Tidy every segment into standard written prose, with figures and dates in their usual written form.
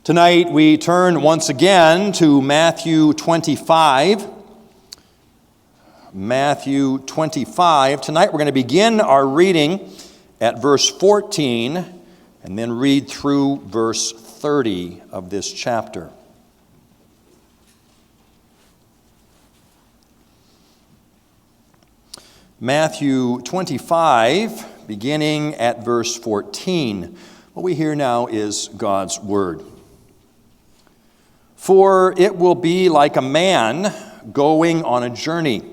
Tonight we turn once again to Matthew 25. Matthew 25. Tonight we're going to begin our reading at verse 14 and then read through verse 30 of this chapter. Matthew 25, beginning at verse 14. What we hear now is God's word. For it will be like a man going on a journey,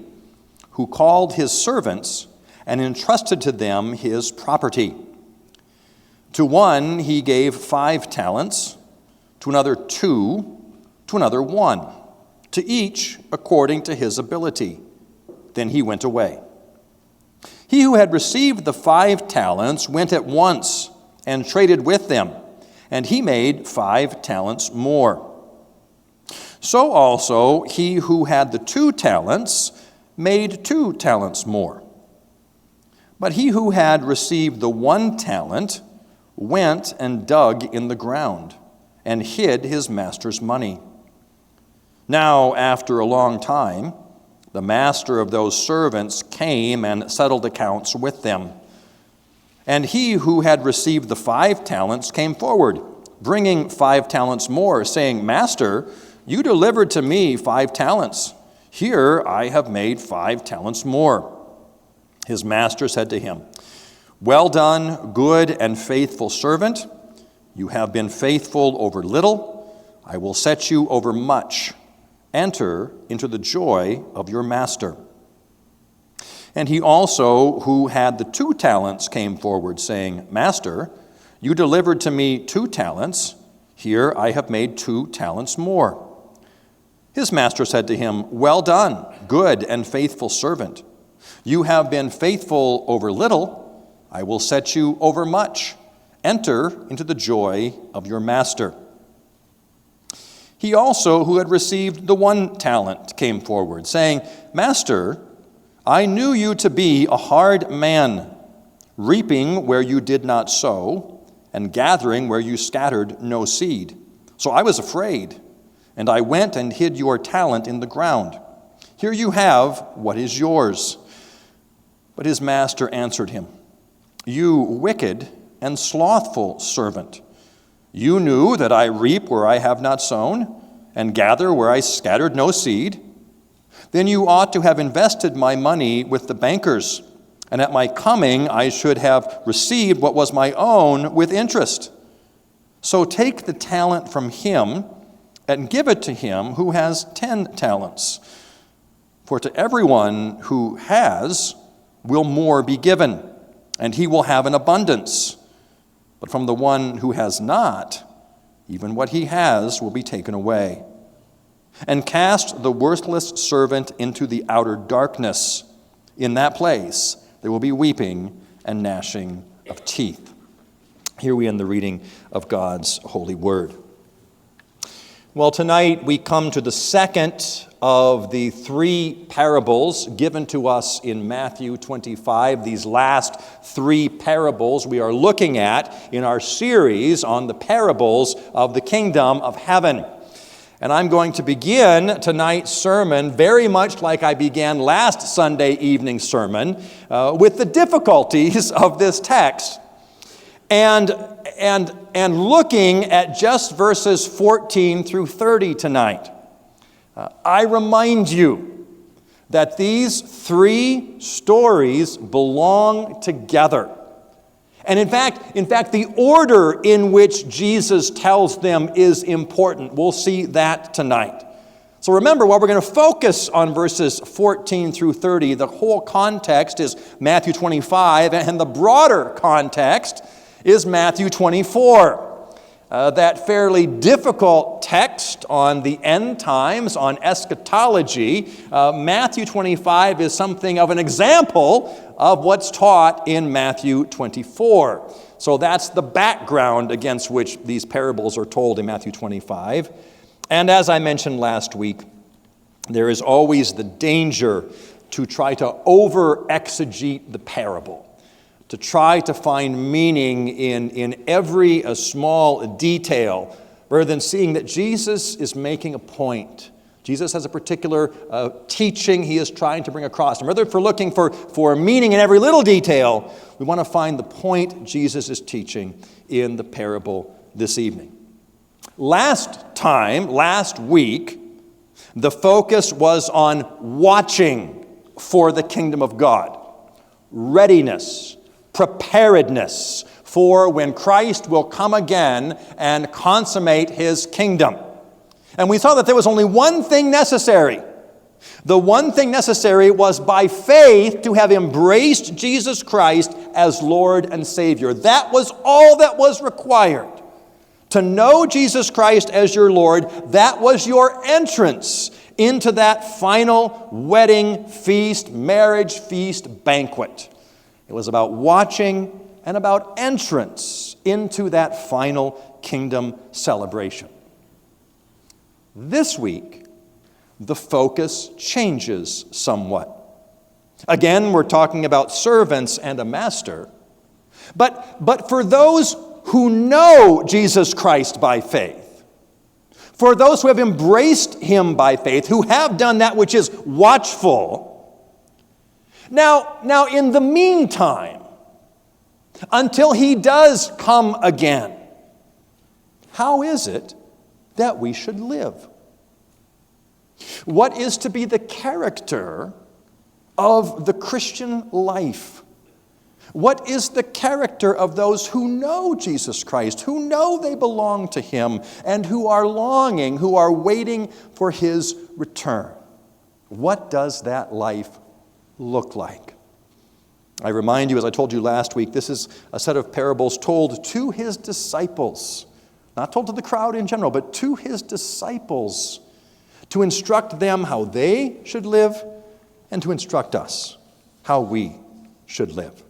who called his servants and entrusted to them his property. To one he gave 5 talents, to another 2, to another 1, to each according to his ability. Then he went away. He who had received the 5 talents went at once and traded with them, and he made 5 talents more. So also he who had the 2 talents made 2 talents more. But he who had received the 1 talent went and dug in the ground and hid his master's money. Now, after a long time, the master of those servants came and settled accounts with them. And he who had received the 5 talents came forward, bringing 5 talents more, saying, Master, you delivered to me 5 talents. Here I have made 5 talents more. His master said to him, Well done, good and faithful servant. You have been faithful over little. I will set you over much. Enter into the joy of your master. And he also, who had the 2 talents, came forward, saying, Master, you delivered to me 2 talents. Here I have made 2 talents more. His master said to him, Well done, good and faithful servant. You have been faithful over little. I will set you over much. Enter into the joy of your master. He also, who had received the 1 talent, came forward, saying, Master, I knew you to be a hard man, reaping where you did not sow, and gathering where you scattered no seed. So I was afraid, and I went and hid your talent in the ground. Here you have what is yours. But his master answered him, You wicked and slothful servant. You knew that I reap where I have not sown, and gather where I scattered no seed. Then you ought to have invested my money with the bankers, and at my coming I should have received what was my own with interest. So take the talent from him and give it to him who has 10 talents. For to everyone who has will more be given, and he will have an abundance. But from the one who has not, even what he has will be taken away. And cast the worthless servant into the outer darkness. In that place there will be weeping and gnashing of teeth. Here we end the reading of God's holy word. Well, tonight we come to the second of the 3 parables given to us in Matthew 25. These last 3 parables we are looking at in our series on the parables of the kingdom of heaven. And I'm going to begin tonight's sermon very much like I began last Sunday evening sermon with the difficulties of this text. And looking at just verses 14 through 30 tonight. I remind you that these 3 stories belong together. And in fact, the order in which Jesus tells them is important. We'll see that tonight. So remember, while we're going to focus on verses 14 through 30, the whole context is Matthew 25, and the broader context is Matthew 24. That fairly difficult text on the end times, on eschatology. Matthew 25 is something of an example of what's taught in Matthew 24. So that's the background against which these parables are told in Matthew 25. And as I mentioned last week, there is always the danger to try to over-exegete the parable, to try to find meaning in every small detail, rather than seeing that Jesus is making a point. Jesus has a particular teaching he is trying to bring across. And rather for looking for meaning in every little detail, we want to find the point Jesus is teaching in the parable this evening. Last week, the focus was on watching for the kingdom of God. Readiness, preparedness for when Christ will come again and consummate his kingdom. And we saw that there was only one thing necessary. The one thing necessary was by faith to have embraced Jesus Christ as Lord and Savior. That was all that was required. To know Jesus Christ as your Lord, that was your entrance into that final wedding feast, marriage feast banquet. It was about watching and about entrance into that final kingdom celebration. This week, the focus changes somewhat. Again, we're talking about servants and a master. But for those who know Jesus Christ by faith, for those who have embraced him by faith, who have done that which is watchful, now in the meantime, until he does come again, how is it that we should live? What is to be the character of the Christian life? What is the character of those who know Jesus Christ, who know they belong to him, and who are longing, who are waiting for his return? What does that life look like? I remind you, as I told you last week, this is a set of parables told to his disciples. Not told to the crowd in general, but to his disciples, to instruct them how they should live and to instruct us how we should live.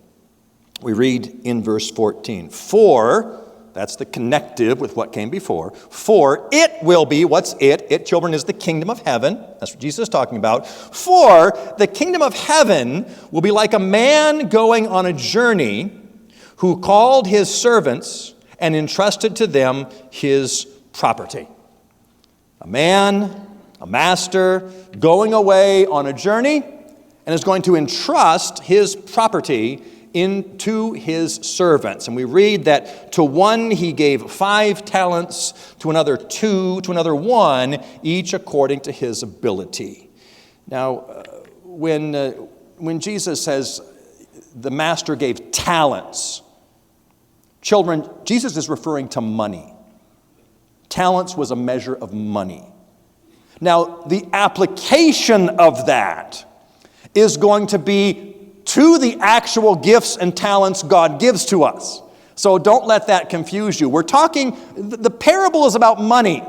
We read in verse 14, for, that's the connective with what came before, for it will be, what's it? It, children, is the kingdom of heaven. That's what Jesus is talking about. For the kingdom of heaven will be like a man going on a journey who called his servants and entrusted to them his property. A man, a master, going away on a journey and is going to entrust his property into his servants. And we read that to one he gave 5 talents, to another 2, to another 1, each according to his ability. Now, when Jesus says the master gave talents, children, Jesus is referring to money. Talents was a measure of money. Now, the application of that is going to be to the actual gifts and talents God gives to us. So don't let that confuse you. We're talking, the parable is about money,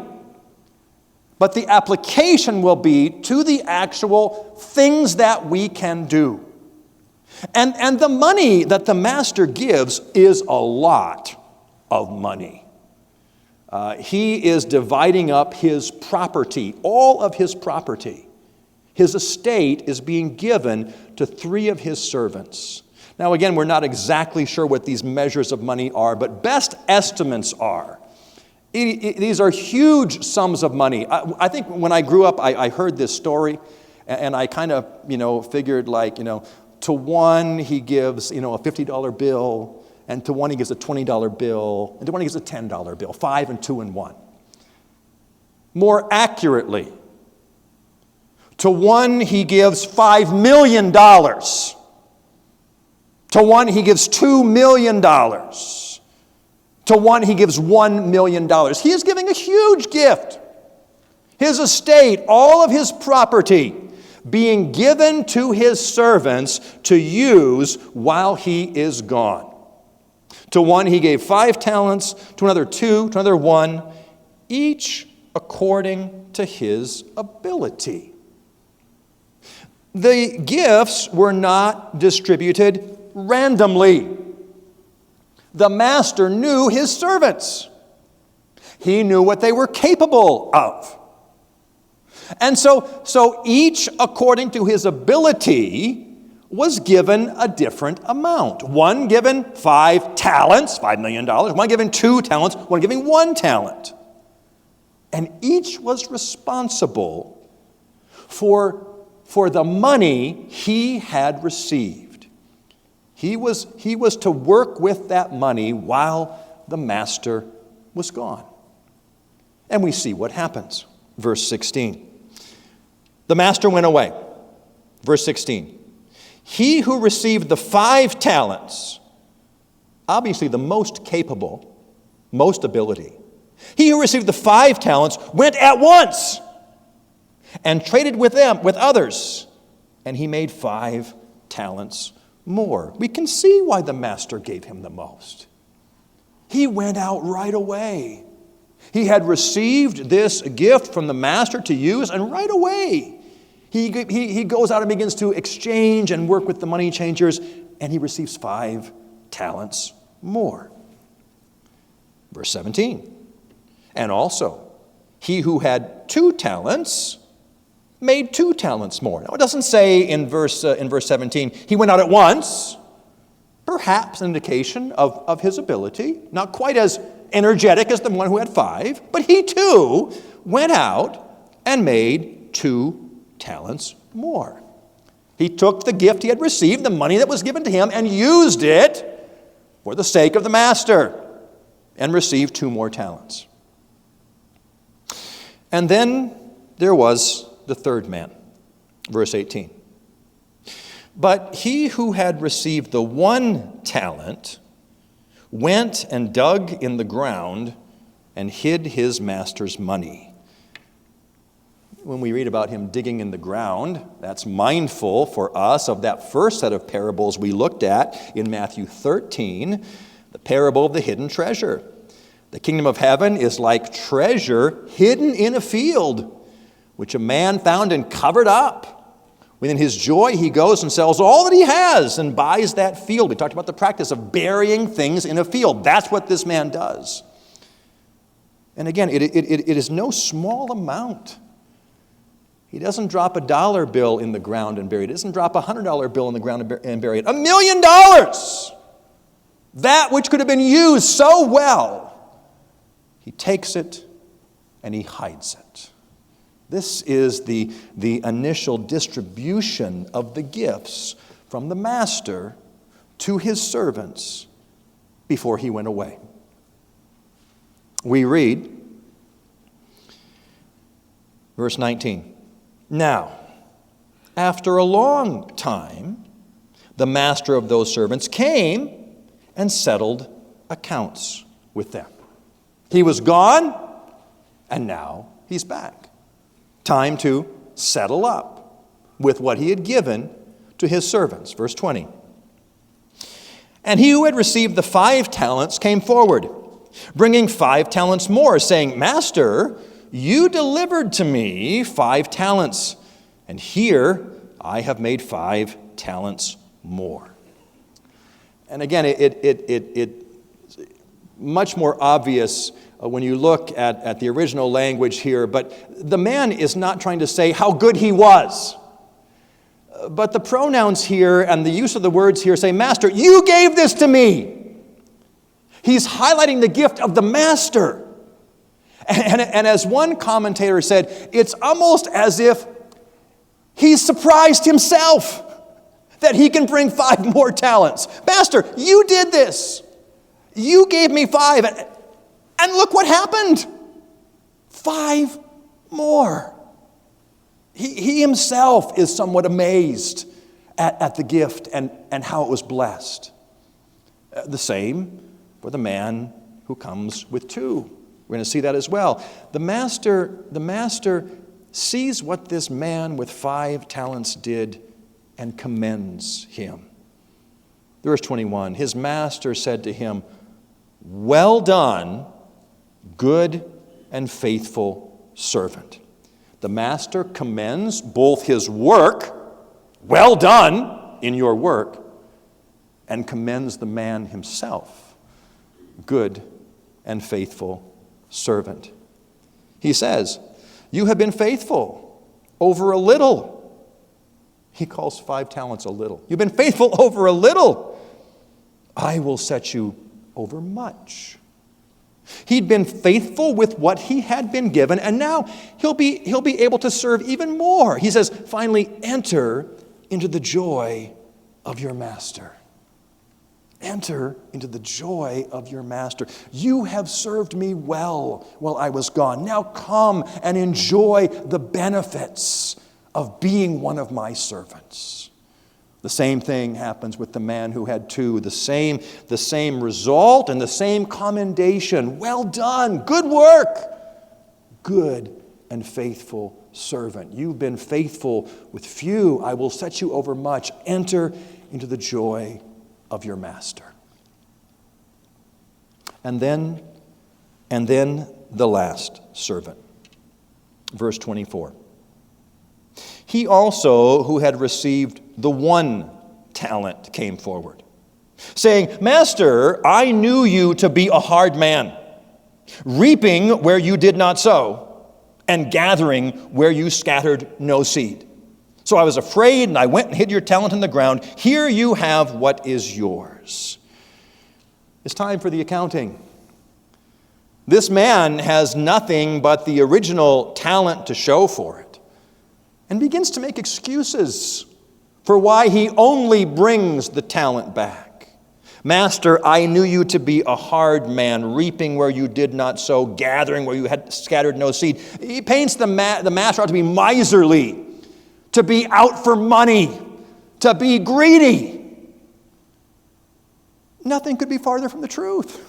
but the application will be to the actual things that we can do. And the money that the master gives is a lot of money. He is dividing up his property, all of his property. His estate is being given to 3 of his servants. Now, again, we're not exactly sure what these measures of money are, but best estimates are. These are huge sums of money. I think when I grew up, I heard this story, and I kind of, figured like, to one he gives, a $50 bill, and to one he gives a $20 bill, and to one he gives a $10 bill, 5 and 2 and 1. More accurately, to one he gives $5 million. To one he gives $2 million. To one he gives $1 million. He is giving a huge gift. His estate, all of his property, being given to his servants to use while he is gone. To one he gave 5 talents, to another 2, to another 1, each according to his ability. The gifts were not distributed randomly. The master knew his servants. He knew what they were capable of. And so each, according to his ability, was given a different amount. One given 5 talents, $5 million. One given 2 talents. One giving 1 talent. And each was responsible for the money he had received. He was to work with that money while the master was gone. And we see what happens. Verse 16. The master went away. Verse 16. He who received the 5 talents, obviously the most capable, most ability, he who received the 5 talents went at once and traded with others, and he made 5 talents more. We can see why the master gave him the most. He went out right away. He had received this gift from the master to use, and right away he goes out and begins to exchange and work with the money changers, and he receives 5 talents more. Verse 17. And also, he who had 2 talents made 2 talents more. Now, it doesn't say in verse 17, he went out at once. Perhaps an indication of his ability, not quite as energetic as the one who had 5, but he too went out and made 2 talents more. He took the gift he had received, the money that was given to him, and used it for the sake of the master, and received 2 more talents. And then there was the third man, verse 18. But he who had received the 1 talent went and dug in the ground and hid his master's money. When we read about him digging in the ground, that's mindful for us of that first set of parables we looked at in Matthew 13, the parable of the hidden treasure. The kingdom of heaven is like treasure hidden in a field, which a man found and covered up. Within his joy, he goes and sells all that he has and buys that field. We talked about the practice of burying things in a field. That's what this man does. And again, it is no small amount. He doesn't drop a $1 bill in the ground and bury it. He doesn't drop a $100 bill in the ground and bury it. $1 million! That which could have been used so well. He takes it and he hides it. This is the initial distribution of the gifts from the master to his servants before he went away. We read, verse 19, Now, after a long time, the master of those servants came and settled accounts with them. He was gone, and now he's back. Time to settle up with what he had given to his servants. Verse 20. And he who had received the 5 talents came forward, bringing 5 talents more, saying, Master, you delivered to me 5 talents, and here I have made 5 talents more. And again, it much more obvious when you look at the original language here, but the man is not trying to say how good he was. But the pronouns here and the use of the words here say, Master, you gave this to me. He's highlighting the gift of the master. And as one commentator said, it's almost as if he's surprised himself that he can bring 5 more talents. Master, you did this. You gave me 5, and look what happened. 5 more. He himself is somewhat amazed at the gift and how it was blessed. The same for the man who comes with 2. We're going to see that as well. The master sees what this man with 5 talents did and commends him. Verse 21, his master said to him, Well done, good and faithful servant. The master commends both his work, well done in your work, and commends the man himself, good and faithful servant. He says, you have been faithful over a little. He calls 5 talents a little. You've been faithful over a little. I will set you over much. He'd been faithful with what he had been given, and now he'll be able to serve even more. He says, finally, enter into the joy of your master. Enter into the joy of your master. You have served me well while I was gone. Now come and enjoy the benefits of being one of my servants. The same thing happens with the man who had two. The same result and the same commendation. Well done, good work, good and faithful servant. You've been faithful with few. I will set you over much. Enter into the joy of your master. And then the last servant. Verse 24. He also, who had received the 1 talent, came forward, saying, Master, I knew you to be a hard man, reaping where you did not sow, and gathering where you scattered no seed. So I was afraid, and I went and hid your talent in the ground. Here you have what is yours. It's time for the accounting. This man has nothing but the original talent to show for it, and begins to make excuses for why he only brings the talent back. Master, I knew you to be a hard man, reaping where you did not sow, gathering where you had scattered no seed. He paints the master out to be miserly, to be out for money, to be greedy. Nothing could be farther from the truth.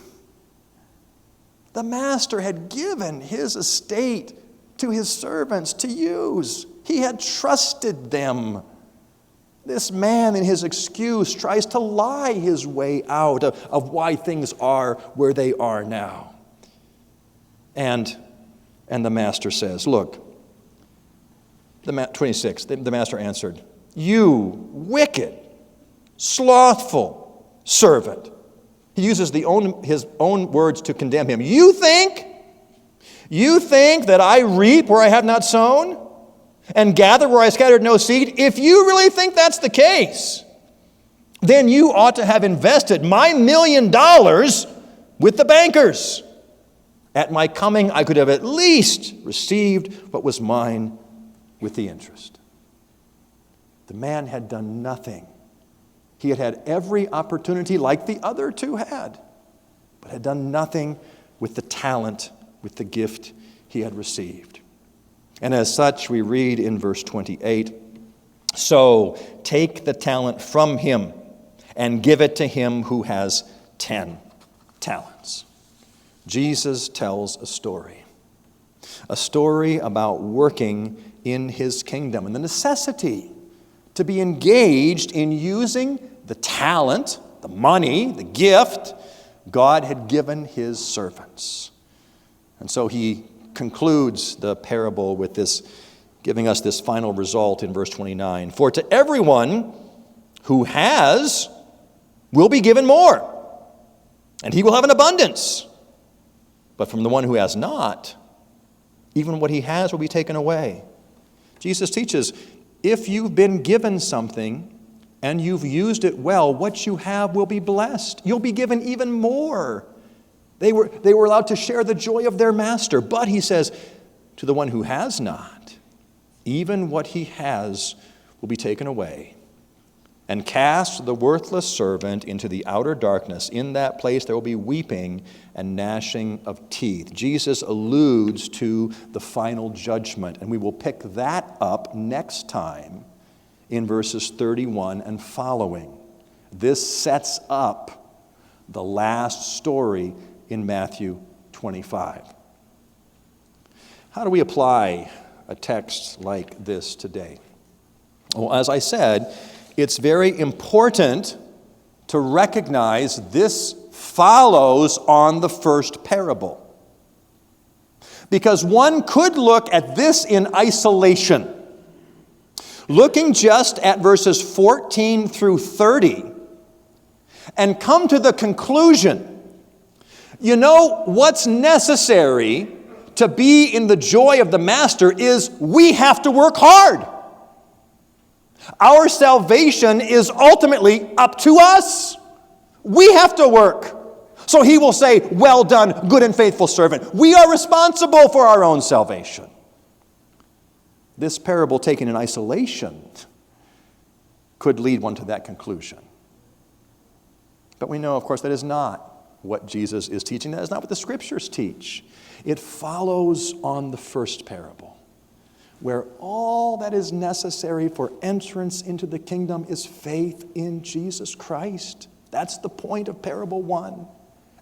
The master had given his estate to his servants to use. He had trusted them. This man, in his excuse, tries to lie his way out of why things are where they are now. And the master says, look, 26, the master answered, you wicked, slothful servant. He uses his own words to condemn him. You think that I reap where I have not sown and gather where I scattered no seed? If you really think that's the case, then you ought to have invested my $1 million with the bankers. At my coming, I could have at least received what was mine with the interest. The man had done nothing. He had had every opportunity like the other two had, but had done nothing with the talent, with the gift he had received. And as such, we read in verse 28, so take the talent from him and give it to him who has 10 talents. Jesus tells a story about working in his kingdom and the necessity to be engaged in using the talent, the money, the gift God had given his servants. And so he concludes the parable with this, giving us this final result in verse 29. For to everyone who has will be given more, and he will have an abundance. But from the one who has not, even what he has will be taken away. Jesus teaches, if you've been given something and you've used it well, what you have will be blessed. You'll be given even more. They were allowed to share the joy of their master. But he says, to the one who has not, even what he has will be taken away. And cast the worthless servant into the outer darkness. In that place there will be weeping and gnashing of teeth. Jesus alludes to the final judgment, and we will pick that up next time in verses 31 and following. This sets up the last story in Matthew 25. How do we apply a text like this today? Well, as I said, it's very important to recognize this follows on the first parable. Because one could look at this in isolation. Looking just at verses 14 through 30 and come to the conclusion, you know, what's necessary to be in the joy of the master is we have to work hard. Our salvation is ultimately up to us. We have to work. So he will say, well done, good and faithful servant. We are responsible for our own salvation. This parable taken in isolation could lead one to that conclusion. But we know, of course, that is not what Jesus is teaching. That is not what the Scriptures teach. It follows on the first parable, where all that is necessary for entrance into the kingdom is faith in Jesus Christ. That's the point of parable 1.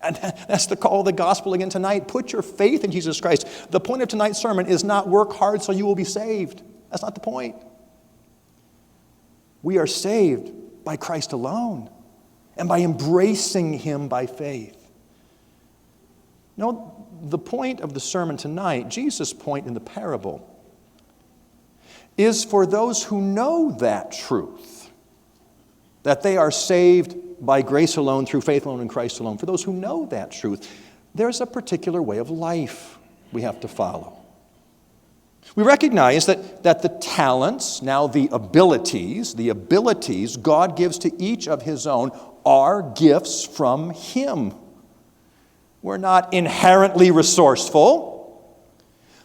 And that's the call of the gospel again tonight. Put your faith in Jesus Christ. The point of tonight's sermon is not work hard so you will be saved. That's not the point. We are saved by Christ alone and by embracing him by faith. No, the point of the sermon tonight, Jesus' point in the parable, is for those who know that truth, that they are saved by grace alone, through faith alone, in Christ alone. For those who know that truth, there's a particular way of life we have to follow. We recognize that the talents, now the abilities God gives to each of his own are gifts from him. We're not inherently resourceful,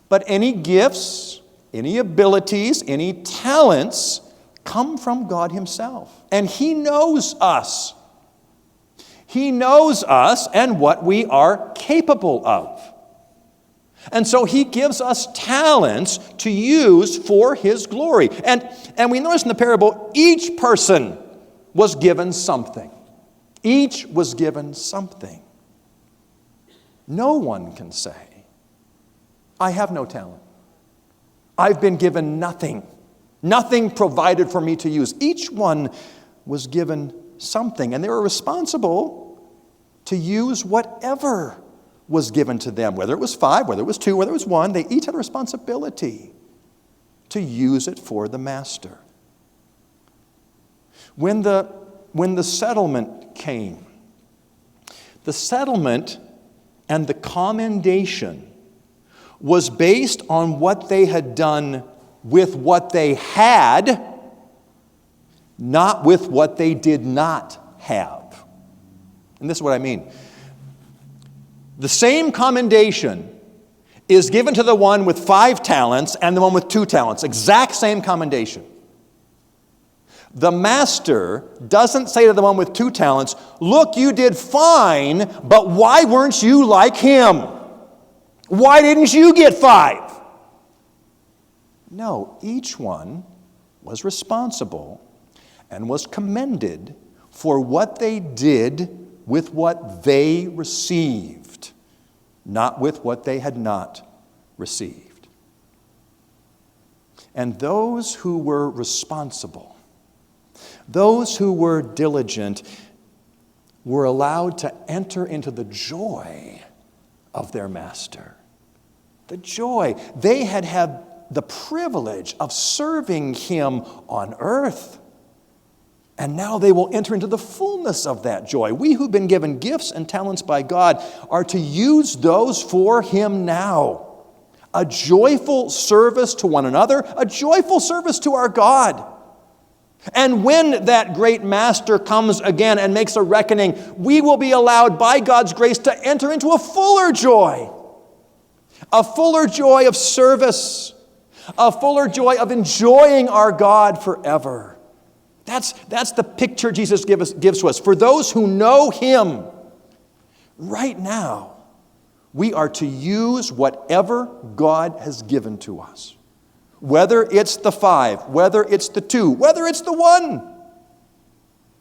but any gifts, any abilities, any talents come from God himself. And he knows us. He knows us and what we are capable of. And so he gives us talents to use for his glory. And we notice in the parable, each person was given something. Each was given something. No one can say, I have no talent. I've been given nothing. Nothing provided for me to use. Each one was given something, and they were responsible to use whatever was given to them, whether it was 5, whether it was 2, whether it was 1. They each had a responsibility to use it for the master. When the settlement came, the settlement and the commendation was based on what they had done with what they had, not with what they did not have. And this is what I mean. The same commendation is given to the one with 5 talents and the one with 2 talents. Exact same commendation. The master doesn't say to the one with 2 talents, look, you did fine, but why weren't you like him? Why didn't you get 5? No, each one was responsible and was commended for what they did with what they received, not with what they had not received. And those who were responsible, those who were diligent, were allowed to enter into the joy of their master. The joy. They had the privilege of serving him on earth. And now they will enter into the fullness of that joy. We who've been given gifts and talents by God are to use those for him now. A joyful service to one another, a joyful service to our God. And when that great master comes again and makes a reckoning, we will be allowed by God's grace to enter into a fuller joy of service, a fuller joy of enjoying our God forever. That's the picture Jesus gives to us. For those who know him, right now, we are to use whatever God has given to us. Whether it's the 5, whether it's the 2, whether it's the 1.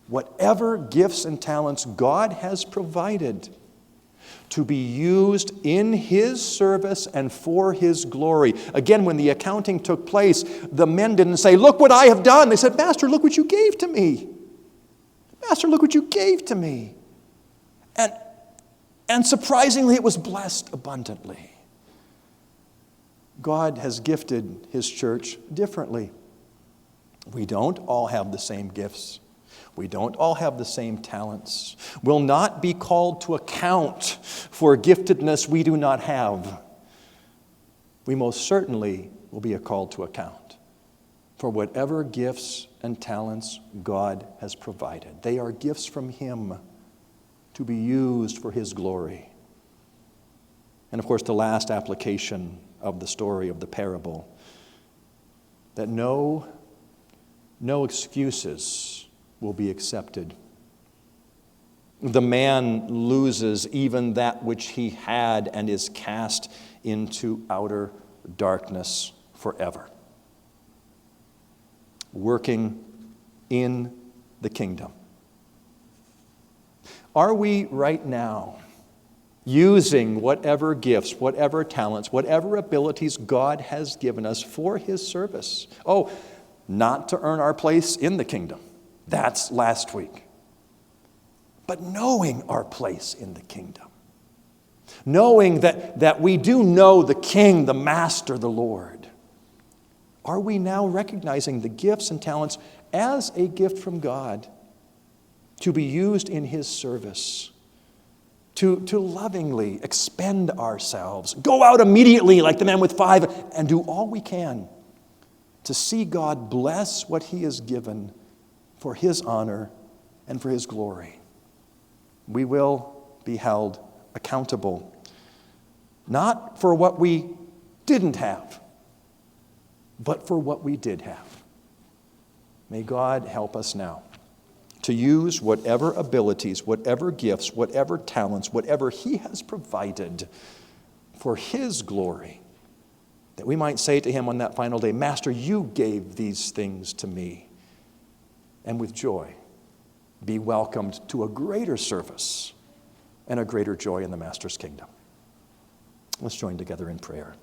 Whatever gifts and talents God has provided to be used in his service and for his glory. Again, when the accounting took place, the men didn't say, look what I have done. They said, Master, look what you gave to me. Master, look what you gave to me. And surprisingly, it was blessed abundantly. God has gifted his church differently. We don't all have the same gifts. We don't all have the same talents. We'll not be called to account for giftedness we do not have. We most certainly will be called to account for whatever gifts and talents God has provided. They are gifts from him. to be used for his glory. And of course, the last application of the story of the parable, that no excuses will be accepted. The man loses even that which he had and is cast into outer darkness forever. Working in the kingdom. Are we right now using whatever gifts, whatever talents, whatever abilities God has given us for his service? Oh, not to earn our place in the kingdom. That's last week. But knowing our place in the kingdom. Knowing that we do know the King, the Master, the Lord. Are we now recognizing the gifts and talents as a gift from God to be used in his service? To lovingly expend ourselves. Go out immediately like the man with 5 and do all we can to see God bless what he has given for his honor and for his glory. We will be held accountable, not for what we didn't have, but for what we did have. May God help us now to use whatever abilities, whatever gifts, whatever talents, whatever he has provided for his glory, that we might say to him on that final day, Master, you gave these things to me, and with joy be welcomed to a greater service and a greater joy in the Master's kingdom. Let's join together in prayer.